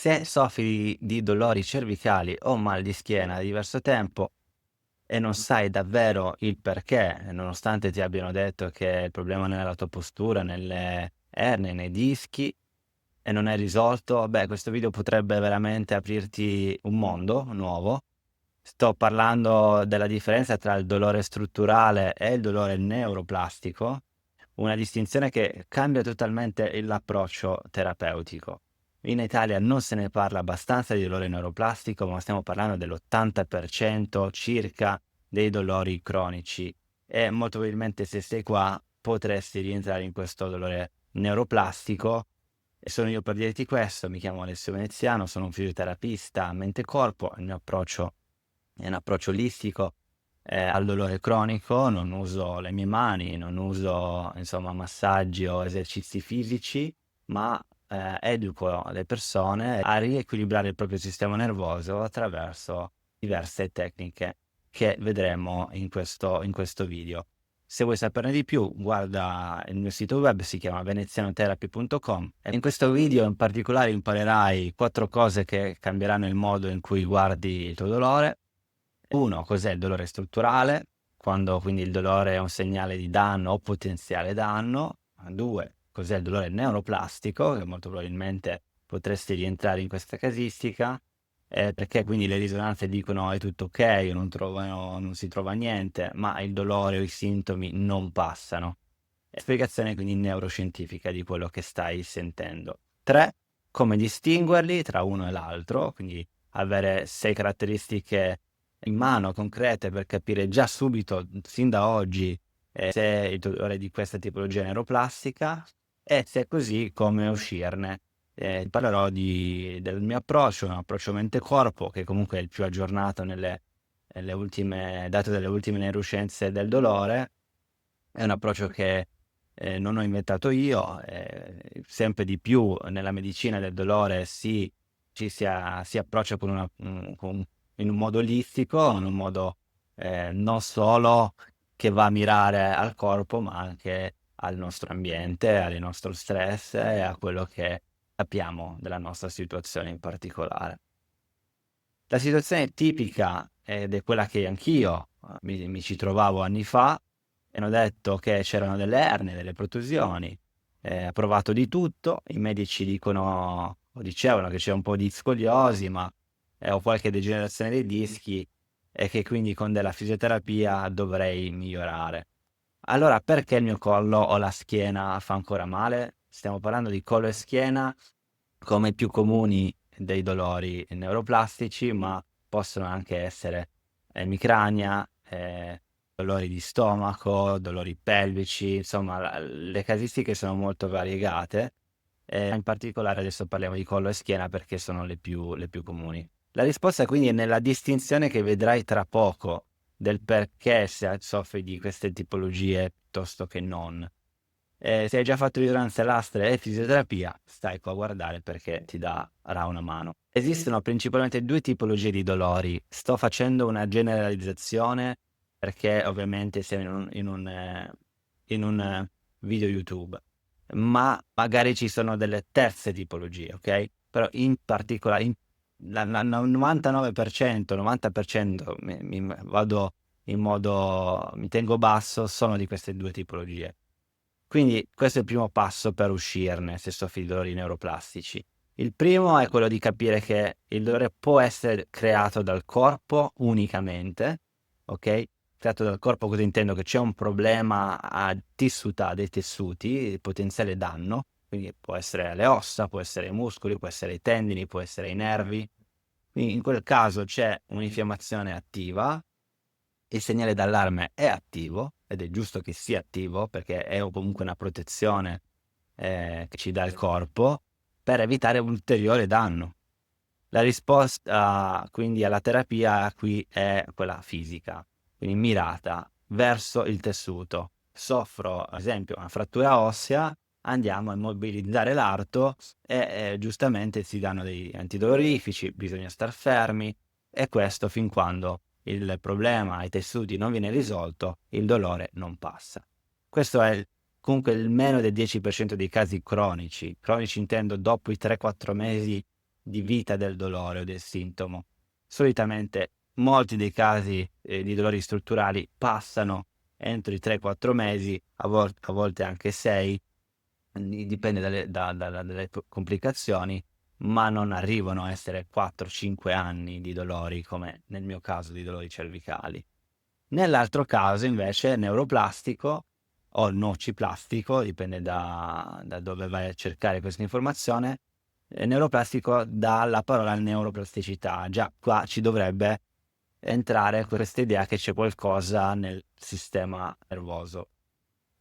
Se soffri di dolori cervicali o mal di schiena da diverso tempo e non sai davvero il perché, nonostante ti abbiano detto che il problema non è la tua postura, nelle erne, nei dischi e non è risolto, beh, questo video potrebbe veramente aprirti un mondo nuovo. Sto parlando della differenza tra il dolore strutturale e il dolore neuroplastico, una distinzione che cambia totalmente l'approccio terapeutico. In Italia non se ne parla abbastanza di dolore neuroplastico, ma stiamo parlando dell'80% circa dei dolori cronici e molto probabilmente se sei qua potresti rientrare in questo dolore neuroplastico e sono io per dirti questo. Mi chiamo Alessio Veneziano, sono un fisioterapista mente-corpo, il mio approccio è un approccio olistico al dolore cronico, non uso le mie mani, non uso insomma massaggi o esercizi fisici, ma educo le persone a riequilibrare il proprio sistema nervoso attraverso diverse tecniche che vedremo in questo video. Se vuoi saperne di più, guarda il mio sito web, si chiama venezianotherapy.com e in questo video in particolare imparerai 4 cose che cambieranno il modo in cui guardi il tuo dolore. 1, cos'è il dolore strutturale, quando quindi il dolore è un segnale di danno o potenziale danno. 2, cos'è il dolore neuroplastico, che molto probabilmente potresti rientrare in questa casistica, perché quindi le risonanze dicono: "È tutto okay, non si trova niente", ma il dolore o i sintomi non passano. Spiegazione quindi neuroscientifica di quello che stai sentendo. 3, come distinguerli tra uno e l'altro, quindi avere 6 caratteristiche in mano, concrete, per capire già subito, sin da oggi, se il dolore è di questa tipologia neuroplastica e se è così come uscirne. Parlerò del mio approccio, un approccio mente-corpo che comunque è il più aggiornato nelle ultime date delle ultime neuroscienze del dolore. È un approccio che, non ho inventato io, sempre di più nella medicina del dolore si approccia con in un modo olistico, in un modo, non solo che va a mirare al corpo, ma anche al nostro ambiente, al nostro stress e a quello che capiamo della nostra situazione in particolare. La situazione tipica, ed è quella che anch'io, mi ci trovavo anni fa, e hanno detto che c'erano delle ernie, delle protusioni, ho provato di tutto, i medici dicono o dicevano che c'è un po' di scoliosi, ma ho qualche degenerazione dei dischi e che quindi con della fisioterapia dovrei migliorare. Allora perché il mio collo o la schiena fa ancora male? Stiamo parlando di collo e schiena come i più comuni dei dolori neuroplastici, ma possono anche essere emicrania, dolori di stomaco, dolori pelvici, insomma le casistiche sono molto variegate, in particolare adesso parliamo di collo e schiena perché sono le più comuni. La risposta quindi è nella distinzione che vedrai tra poco del perché soffri di queste tipologie piuttosto che non. Se hai già fatto risonanze lastre e fisioterapia, stai qua a guardare perché ti darà una mano. Esistono principalmente 2 tipologie di dolori. Sto facendo una generalizzazione perché ovviamente siamo in un video YouTube, ma magari ci sono delle terze tipologie, okay, però in particola in la 99%, 90% mi tengo basso, sono di queste 2 tipologie. Quindi questo è il primo passo per uscirne, se soffri di dolori neuroplastici. Il primo è quello di capire che il dolore può essere creato dal corpo unicamente, okay, creato dal corpo cosa intendo? Che c'è un problema dei tessuti, di potenziale danno, quindi può essere alle ossa, può essere ai muscoli, può essere ai tendini, può essere ai nervi. Quindi in quel caso c'è un'infiammazione attiva, il segnale d'allarme è attivo ed è giusto che sia attivo perché è o comunque una protezione, che ci dà il corpo per evitare ulteriore danno. La risposta quindi alla terapia qui è quella fisica, quindi mirata verso il tessuto. Soffro ad esempio una frattura ossea, andiamo a immobilizzare l'arto e, giustamente si danno degli antidolorifici, bisogna star fermi e questo fin quando il problema ai tessuti non viene risolto, il dolore non passa. Questo è comunque il meno del 10% dei casi cronici. Cronici intendo dopo i 3, 4 mesi di vita del dolore o del sintomo. Solitamente molti dei casi di dolori strutturali passano entro i 3-4 mesi, a volte anche 6, dipende dalle complicazioni, ma non arrivano a essere 4-5 anni di dolori, come nel mio caso di dolori cervicali. Nell'altro caso invece neuroplastico o nociplastico, dipende da dove vai a cercare questa informazione, neuroplastico dalla parola neuroplasticità. Già qua ci dovrebbe entrare questa idea che c'è qualcosa nel sistema nervoso.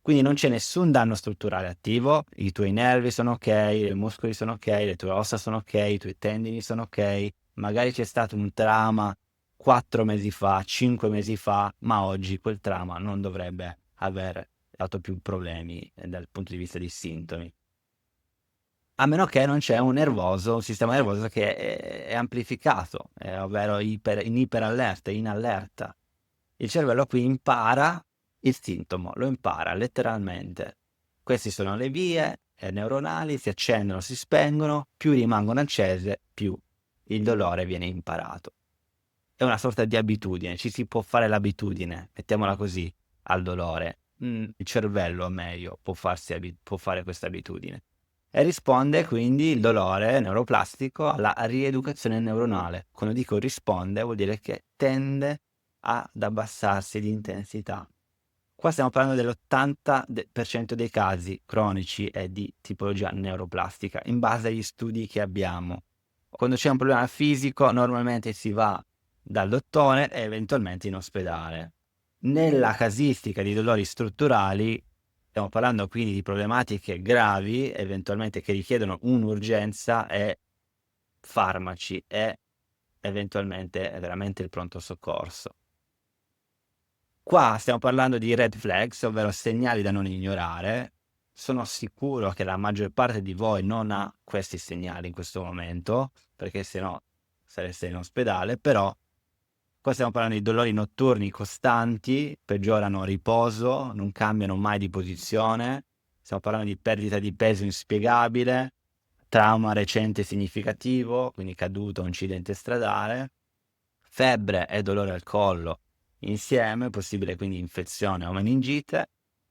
Quindi non c'è nessun danno strutturale attivo, i tuoi nervi sono ok, i muscoli sono ok, le tue ossa sono ok, i tuoi tendini sono ok, magari c'è stato un trauma 4 mesi fa, 5 mesi fa, ma oggi quel trauma non dovrebbe aver dato più problemi dal punto di vista dei sintomi. A meno che non c'è un sistema nervoso che è amplificato, ovvero in iperallerta, in allerta. Il cervello qui impara il sintomo, lo impara letteralmente. Queste sono le vie neuronali, si accendono, si spengono, più rimangono accese, più il dolore viene imparato. È una sorta di abitudine, ci si può fare l'abitudine, mettiamola così, al dolore. Il cervello, meglio, può fare questa abitudine. E risponde quindi il dolore neuroplastico alla rieducazione neuronale. Quando dico risponde, vuol dire che tende ad abbassarsi di intensità. Qua stiamo parlando dell'80% dei casi cronici e di tipologia neuroplastica, in base agli studi che abbiamo. Quando c'è un problema fisico, normalmente si va dal dottore e eventualmente in ospedale. Nella casistica di dolori strutturali, stiamo parlando quindi di problematiche gravi, eventualmente che richiedono un'urgenza e farmaci e eventualmente veramente il pronto soccorso. Qua stiamo parlando di red flags, ovvero segnali da non ignorare. Sono sicuro che la maggior parte di voi non ha questi segnali in questo momento, perché se no sareste in ospedale, però qua stiamo parlando di dolori notturni costanti, peggiorano riposo, non cambiano mai di posizione, stiamo parlando di perdita di peso inspiegabile, trauma recente significativo, quindi caduto o incidente stradale, febbre e dolore al collo insieme, possibile quindi infezione o meningite,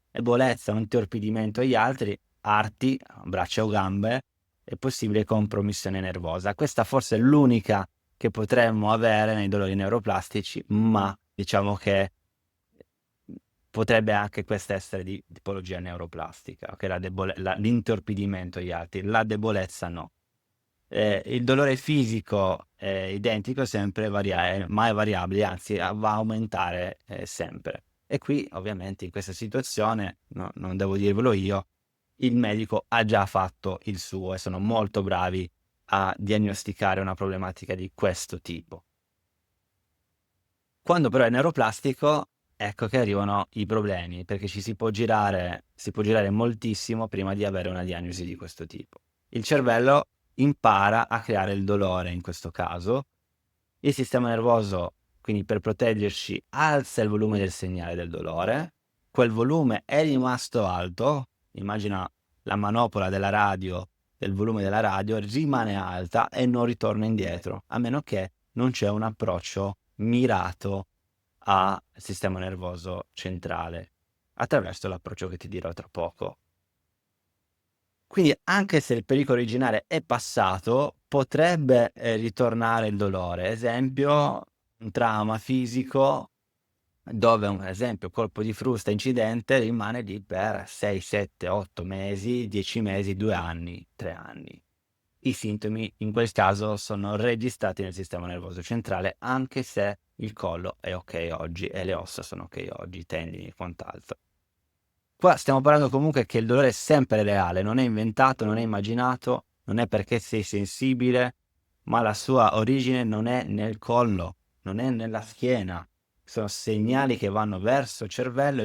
ebolezza o intorpidimento agli altri, arti, braccia o gambe, e possibile compromissione nervosa. Questa forse è l'unica che potremmo avere nei dolori neuroplastici, ma diciamo che potrebbe anche questa essere di tipologia neuroplastica, okay? L'intorpidimento agli altri, la debolezza no. Il dolore fisico è identico, sempre mai variabile, anzi va a aumentare sempre. E qui ovviamente in questa situazione, non devo dirvelo io, il medico ha già fatto il suo e sono molto bravi a diagnosticare una problematica di questo tipo. Quando però è neuroplastico, ecco che arrivano i problemi, perché si può girare moltissimo prima di avere una diagnosi di questo tipo. Il cervello impara a creare il dolore in questo caso, il sistema nervoso, quindi per proteggerci, alza il volume del segnale del dolore, quel volume è rimasto alto, immagina la manopola della radio, del volume della radio, rimane alta e non ritorna indietro, a meno che non c'è un approccio mirato al sistema nervoso centrale, attraverso l'approccio che ti dirò tra poco. Quindi anche se il pericolo originale è passato, potrebbe ritornare il dolore. Esempio, un trauma fisico dove un esempio colpo di frusta, incidente, rimane lì per 6, 7, 8 mesi, 10 mesi, 2 anni, 3 anni. I sintomi in quel caso sono registrati nel sistema nervoso centrale, anche se il collo è ok oggi e le ossa sono ok oggi, i tendini e quant'altro. Qua stiamo parlando comunque che il dolore è sempre reale, non è inventato, non è immaginato, non è perché sei sensibile, ma la sua origine non è nel collo, non è nella schiena. Sono segnali che vanno verso il cervello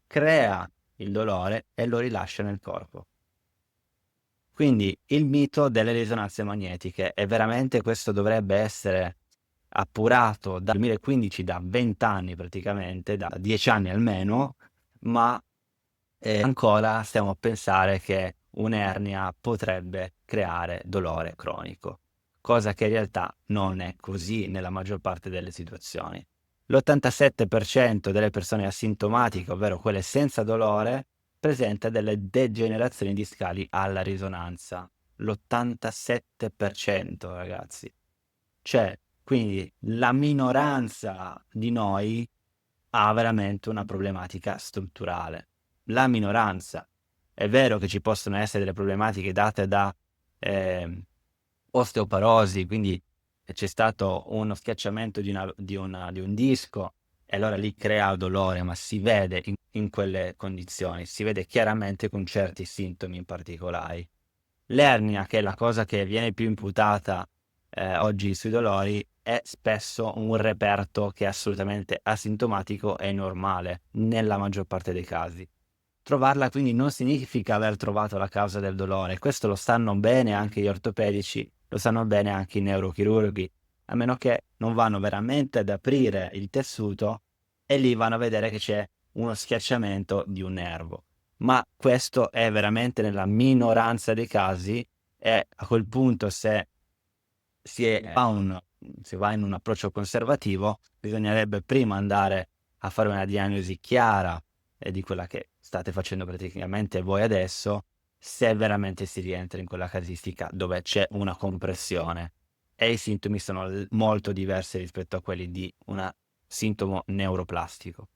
crea il dolore e lo rilascia nel corpo. Quindi il mito delle risonanze magnetiche, e veramente questo dovrebbe essere appurato dal 2015, da 20 anni praticamente, da 10 anni almeno, ma ancora stiamo a pensare che un'ernia potrebbe creare dolore cronico. cosa che in realtà non è così nella maggior parte delle situazioni. L'87% delle persone asintomatiche, ovvero quelle senza dolore, presenta delle degenerazioni discali alla risonanza. L'87%, ragazzi. Cioè, quindi la minoranza di noi ha veramente una problematica strutturale. La minoranza. È vero che ci possono essere delle problematiche date da osteoporosi, quindi c'è stato uno schiacciamento di un disco e allora lì crea dolore, ma si vede in quelle condizioni, si vede chiaramente con certi sintomi in particolari. L'ernia, che è la cosa che viene più imputata oggi sui dolori, è spesso un reperto che è assolutamente asintomatico e normale nella maggior parte dei casi. Trovarla quindi non significa aver trovato la causa del dolore, questo lo sanno bene anche gli ortopedici, lo sanno bene anche i neurochirurghi, a meno che non vanno veramente ad aprire il tessuto e lì vanno a vedere che c'è uno schiacciamento di un nervo. Ma questo è veramente nella minoranza dei casi e a quel punto se si va in un approccio conservativo, bisognerebbe prima andare a fare una diagnosi chiara di quella che state facendo praticamente voi adesso, se veramente si rientra in quella casistica dove c'è una compressione e i sintomi sono molto diversi rispetto a quelli di un sintomo neuroplastico.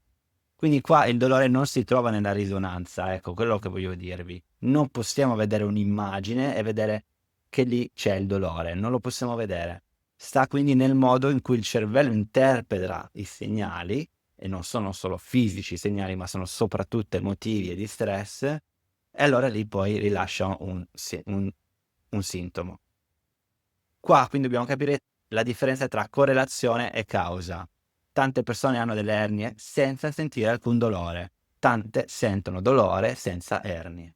Quindi qua il dolore non si trova nella risonanza, ecco quello che voglio dirvi. Non possiamo vedere un'immagine e vedere che lì c'è il dolore, non lo possiamo vedere. Sta quindi nel modo in cui il cervello interpreta i segnali, e non sono solo fisici i segnali, ma sono soprattutto emotivi e di stress, e allora lì poi rilascia un sintomo. Qua quindi dobbiamo capire la differenza tra correlazione e causa. Tante persone hanno delle ernie senza sentire alcun dolore, tante sentono dolore senza ernie.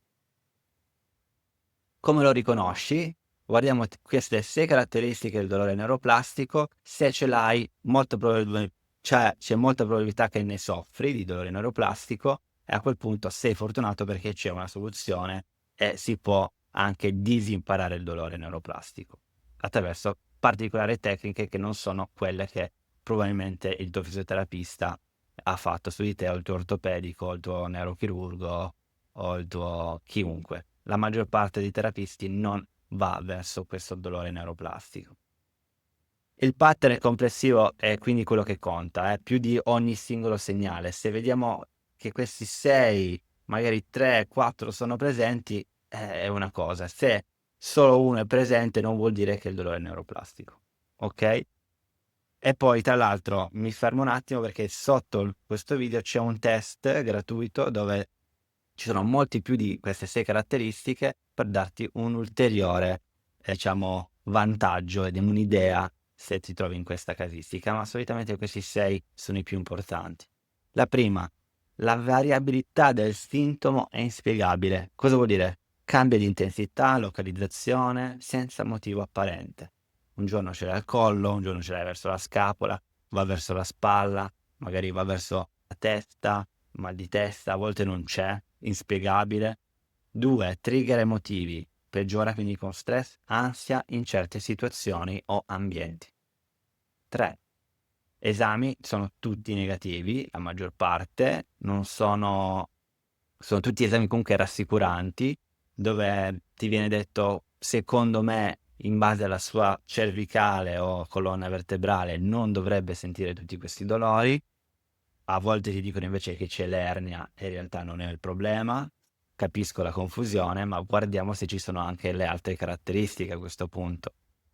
Come lo riconosci? Guardiamo queste 6 caratteristiche del dolore neuroplastico. Se ce l'hai, c'è molta probabilità che ne soffri di dolore neuroplastico e a quel punto sei fortunato perché c'è una soluzione e si può anche disimparare il dolore neuroplastico attraverso particolari tecniche che non sono quelle che probabilmente il tuo fisioterapista ha fatto su di te, o il tuo ortopedico, o il tuo neurochirurgo, o il tuo chiunque. La maggior parte dei terapisti non va verso questo dolore neuroplastico. Il pattern complessivo è quindi quello che conta, più di ogni singolo segnale. Se vediamo che questi 6, magari 3, 4 sono presenti, è una cosa. Se solo uno è presente non vuol dire che è il dolore neuroplastico, ok? E poi tra l'altro mi fermo un attimo perché sotto questo video c'è un test gratuito dove ci sono molti più di queste 6 caratteristiche per darti un ulteriore, diciamo, vantaggio ed un'idea se ti trovi in questa casistica, ma solitamente questi 6 sono i più importanti. La prima, la variabilità del sintomo è inspiegabile. Cosa vuol dire? Cambia di intensità, localizzazione, senza motivo apparente. Un giorno ce l'hai al collo, un giorno ce l'hai verso la scapola, va verso la spalla, magari va verso la testa, mal di testa, a volte non c'è, inspiegabile. 2. Trigger emotivi. Peggiora quindi con stress, ansia in certe situazioni o ambienti. 3. Esami sono tutti negativi, la maggior parte, non sono tutti esami comunque rassicuranti, dove ti viene detto, secondo me, in base alla sua cervicale o colonna vertebrale, non dovrebbe sentire tutti questi dolori. A volte ti dicono invece che c'è l'ernia e in realtà non è il problema. Capisco la confusione, ma guardiamo se ci sono anche le altre caratteristiche a questo punto.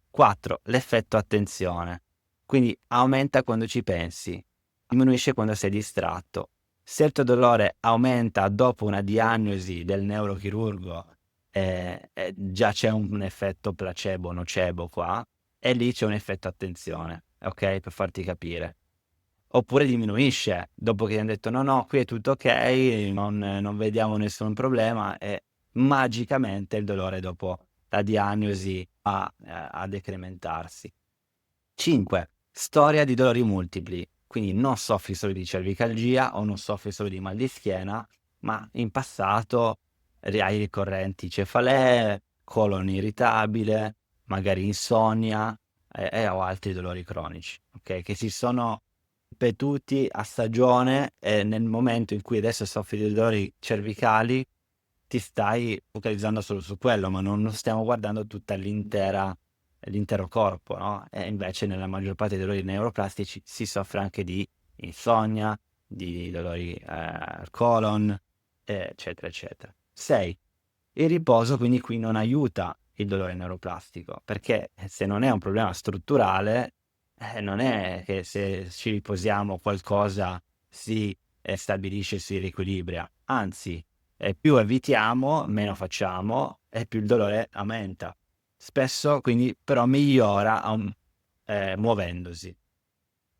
4. L'effetto attenzione. Quindi aumenta quando ci pensi, diminuisce quando sei distratto. Se il tuo dolore aumenta dopo una diagnosi del neurochirurgo, già c'è un effetto placebo, nocebo qua, e lì c'è un effetto attenzione, ok? Per farti capire. Oppure diminuisce, dopo che ti hanno detto no, no, qui è tutto ok, non vediamo nessun problema e magicamente il dolore dopo la diagnosi va a decrementarsi. 5. Storia di dolori multipli, quindi non soffri solo di cervicalgia o non soffri solo di mal di schiena, ma in passato hai ricorrenti cefalee, colon irritabile, magari insonnia o altri dolori cronici, ok? Che si sono ripetuti a stagione e nel momento in cui adesso soffri di dolori cervicali ti stai focalizzando solo su quello, ma non stiamo guardando tutta l'intero corpo, no? E invece nella maggior parte dei dolori neuroplastici si soffre anche di insonnia, di dolori al colon, eccetera, eccetera. 6. Il riposo quindi qui non aiuta il dolore neuroplastico, perché se non è un problema strutturale, non è che se ci riposiamo qualcosa si stabilisce, si riequilibra. Anzi, più evitiamo, meno facciamo e più il dolore aumenta. Spesso quindi però migliora muovendosi.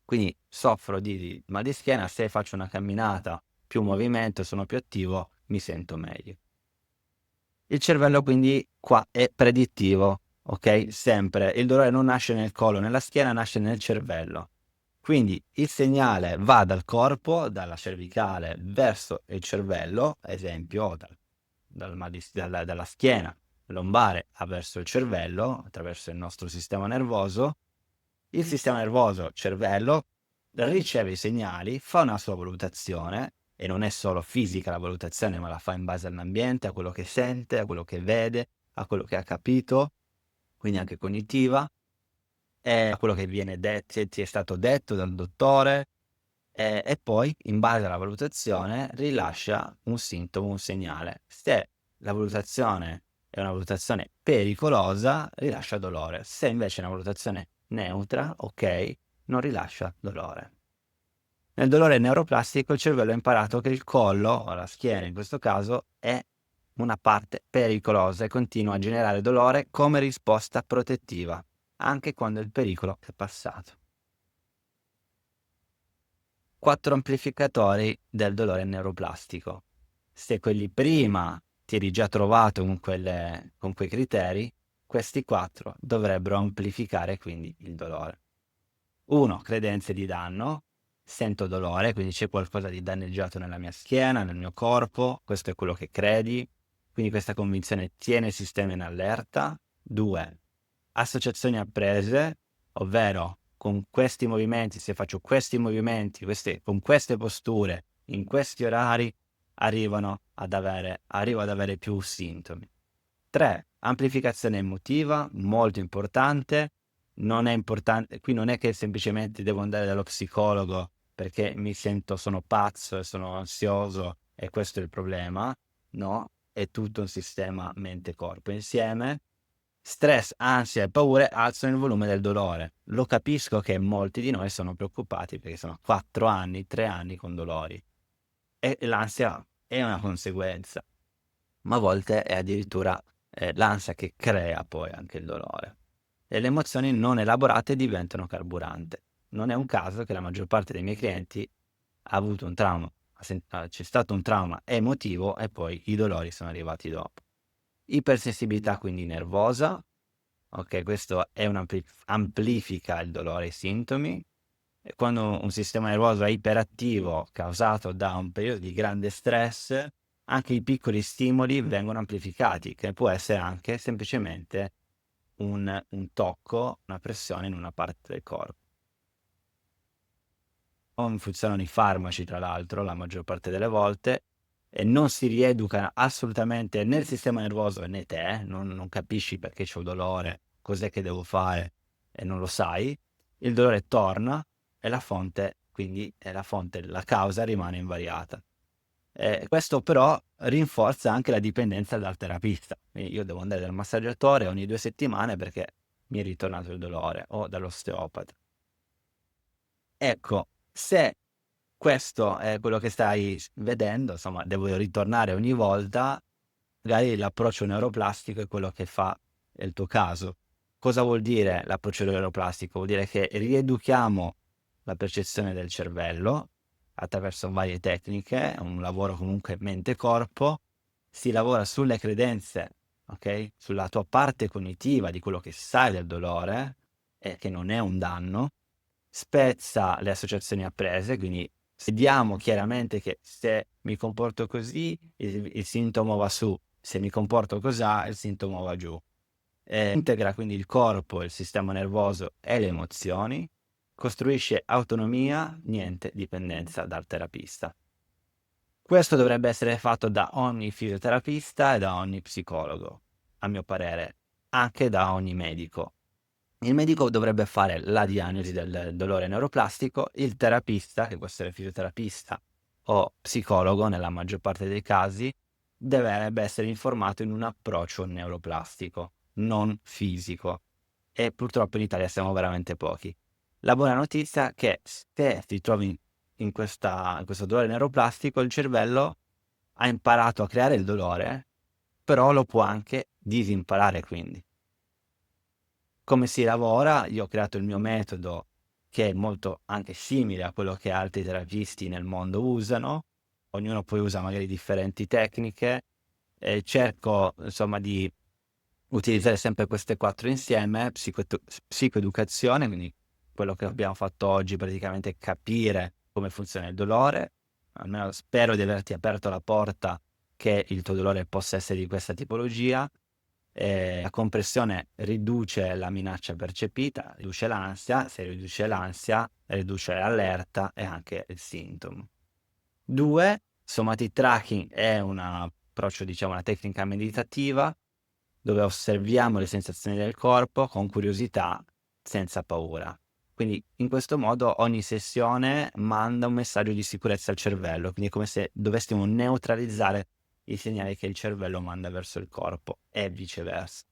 Quindi soffro di mal di schiena, se faccio una camminata, più movimento, sono più attivo, mi sento meglio. Il cervello quindi qua è predittivo, ok? Sempre. Il dolore non nasce nel collo, nella schiena, nasce nel cervello. Quindi il segnale va dal corpo, dalla cervicale verso il cervello, ad esempio dalla schiena lombare verso il cervello, attraverso il nostro sistema nervoso. Il sistema nervoso, cervello, riceve i segnali, fa una sua valutazione, e non è solo fisica la valutazione, ma la fa in base all'ambiente, a quello che sente, a quello che vede, a quello che ha capito, quindi anche cognitiva, a quello che ti è stato detto dal dottore, e poi, in base alla valutazione, rilascia un sintomo, un segnale. Se la valutazione è una valutazione pericolosa, rilascia dolore. Se invece è una valutazione neutra, ok, non rilascia dolore. Nel dolore neuroplastico il cervello ha imparato che il collo, o la schiena in questo caso, è una parte pericolosa e continua a generare dolore come risposta protettiva, anche quando il pericolo è passato. 4 amplificatori del dolore neuroplastico. Se quelli prima ti eri già trovato con quei criteri, questi 4 dovrebbero amplificare quindi il dolore. 1. Credenze di danno. Sento dolore, quindi c'è qualcosa di danneggiato nella mia schiena, nel mio corpo, questo è quello che credi, quindi questa convinzione tiene il sistema in allerta. 2. Associazioni apprese, ovvero con questi movimenti, se faccio questi movimenti, con queste posture, in questi orari, arrivo ad avere più sintomi. 3. Amplificazione emotiva, molto importante. Non è importante, qui non è che semplicemente devo andare dallo psicologo perché sono pazzo e sono ansioso e questo è il problema. No, è tutto un sistema mente-corpo insieme. Stress, ansia e paure alzano il volume del dolore. Lo capisco che molti di noi sono preoccupati perché sono 4 anni, 3 anni con dolori e l'ansia è una conseguenza, ma a volte è addirittura l'ansia che crea poi anche il dolore. E le emozioni non elaborate diventano carburante. Non è un caso che la maggior parte dei miei clienti ha avuto un trauma, c'è stato un trauma emotivo e poi i dolori sono arrivati dopo. Ipersensibilità quindi nervosa, ok, questo è amplifica il dolore e i sintomi. E quando un sistema nervoso è iperattivo causato da un periodo di grande stress, anche i piccoli stimoli vengono amplificati, che può essere anche semplicemente un tocco, una pressione in una parte del corpo. Non funzionano i farmaci, tra l'altro, la maggior parte delle volte, e non si rieduca assolutamente né il sistema nervoso né te, non capisci perché c'ho dolore, cos'è che devo fare e non lo sai, il dolore torna e la causa rimane invariata. Questo però rinforza anche la dipendenza dal terapista. Quindi io devo andare dal massaggiatore ogni 2 settimane perché mi è ritornato il dolore, o dall'osteopata. Ecco, se questo è quello che stai vedendo, insomma, devo ritornare ogni volta, magari l'approccio neuroplastico è quello che fa il tuo caso. Cosa vuol dire l'approccio neuroplastico? Vuol dire che rieduchiamo la percezione del cervello attraverso varie tecniche, un lavoro comunque mente-corpo, si lavora sulle credenze, ok? Sulla tua parte cognitiva di quello che sai del dolore e che non è un danno, spezza le associazioni apprese, quindi vediamo chiaramente che se mi comporto così il sintomo va su, se mi comporto così il sintomo va giù. integra quindi il corpo, il sistema nervoso e le emozioni, costruisce autonomia, niente dipendenza dal terapista. Questo dovrebbe essere fatto da ogni fisioterapista e da ogni psicologo, a mio parere, anche da ogni medico. Il medico dovrebbe fare la diagnosi del dolore neuroplastico, il terapista, che può essere fisioterapista o psicologo nella maggior parte dei casi, dovrebbe essere informato in un approccio neuroplastico, non fisico. E purtroppo in Italia siamo veramente pochi. La buona notizia è che se ti trovi in questo dolore neuroplastico, il cervello ha imparato a creare il dolore, però lo può anche disimparare quindi. Come si lavora? Io ho creato il mio metodo che è molto anche simile a quello che altri terapisti nel mondo usano, ognuno poi usa magari differenti tecniche e cerco insomma di utilizzare sempre queste 4 insieme: psicoeducazione, quindi quello che abbiamo fatto oggi praticamente è capire come funziona il dolore, almeno spero di averti aperto la porta che il tuo dolore possa essere di questa tipologia. La compressione riduce la minaccia percepita, riduce l'ansia, se riduce l'ansia riduce l'allerta e anche il sintomo. 2, somatic tracking è un approccio, diciamo una tecnica meditativa, dove osserviamo le sensazioni del corpo con curiosità, senza paura. Quindi in questo modo ogni sessione manda un messaggio di sicurezza al cervello, quindi è come se dovessimo neutralizzare i segnali che il cervello manda verso il corpo e viceversa.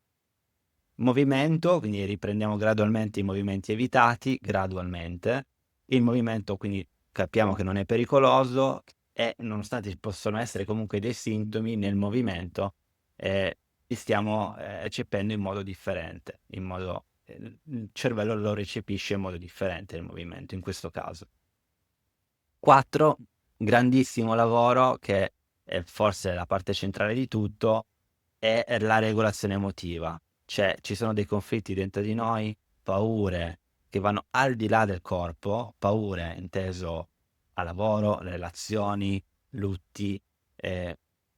Movimento, quindi riprendiamo gradualmente i movimenti evitati, gradualmente. Il movimento quindi capiamo che non è pericoloso e nonostante ci possono essere comunque dei sintomi nel movimento, li stiamo eccependo in modo differente, in modo il cervello lo recepisce in modo differente il movimento in questo caso. 4, grandissimo lavoro che è forse la parte centrale di tutto, è la regolazione emotiva. Cioè, ci sono dei conflitti dentro di noi, paure che vanno al di là del corpo, paure inteso a lavoro, relazioni, lutti,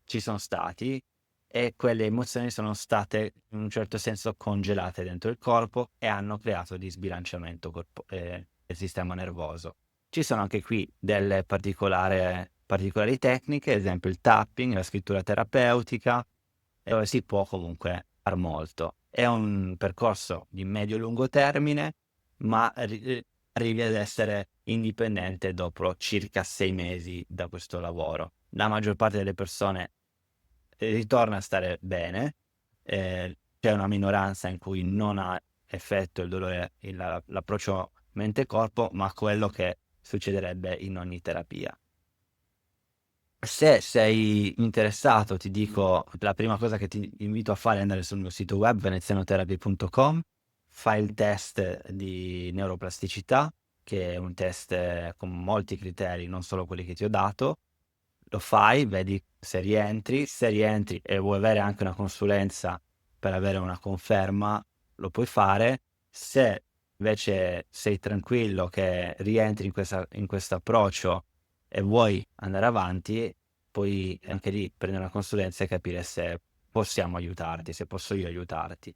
ci sono stati e quelle emozioni sono state in un certo senso congelate dentro il corpo e hanno creato di sbilanciamento del sistema nervoso. Ci sono anche qui delle particolari tecniche, ad esempio il tapping, la scrittura terapeutica, dove si può comunque far molto. È un percorso di medio-lungo termine, ma arrivi ad essere indipendente dopo circa 6 mesi da questo lavoro. La maggior parte delle persone ritorna a stare bene, c'è una minoranza in cui non ha effetto il dolore, l'approccio mente-corpo, ma quello che succederebbe in ogni terapia. Se sei interessato, ti dico, la prima cosa che ti invito a fare è andare sul mio sito web venezianotherapy.com, fai il test di neuroplasticità, che è un test con molti criteri, non solo quelli che ti ho dato. Lo fai, vedi se rientri e vuoi avere anche una consulenza per avere una conferma, lo puoi fare. Se invece sei tranquillo che rientri in questo approccio e vuoi andare avanti, puoi anche lì prendere una consulenza e capire se possiamo aiutarti, se posso io aiutarti.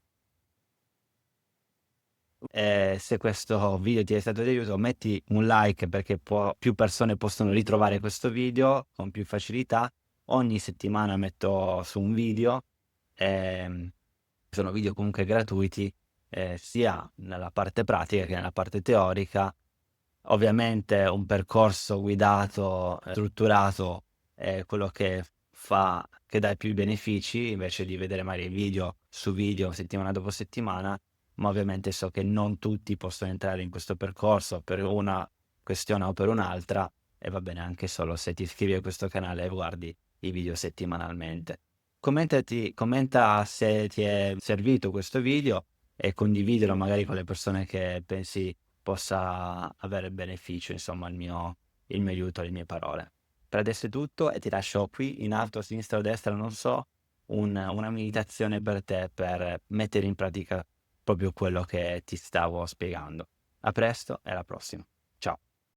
Se questo video ti è stato di aiuto, metti un like perché più persone possono ritrovare questo video con più facilità. Ogni settimana metto su un video, sono video comunque gratuiti, sia nella parte pratica che nella parte teorica. Ovviamente un percorso guidato, strutturato è quello che dà più benefici, invece di vedere magari video su video settimana dopo settimana, ma ovviamente so che non tutti possono entrare in questo percorso per una questione o per un'altra, e va bene anche solo se ti iscrivi a questo canale e guardi i video settimanalmente. Commenta se ti è servito questo video e condividilo magari con le persone che pensi possa avere beneficio, insomma, il mio aiuto, le mie parole. Per adesso è tutto e ti lascio qui in alto a sinistra o a destra, non so, una meditazione per te per mettere in pratica proprio quello che ti stavo spiegando. A presto e alla prossima.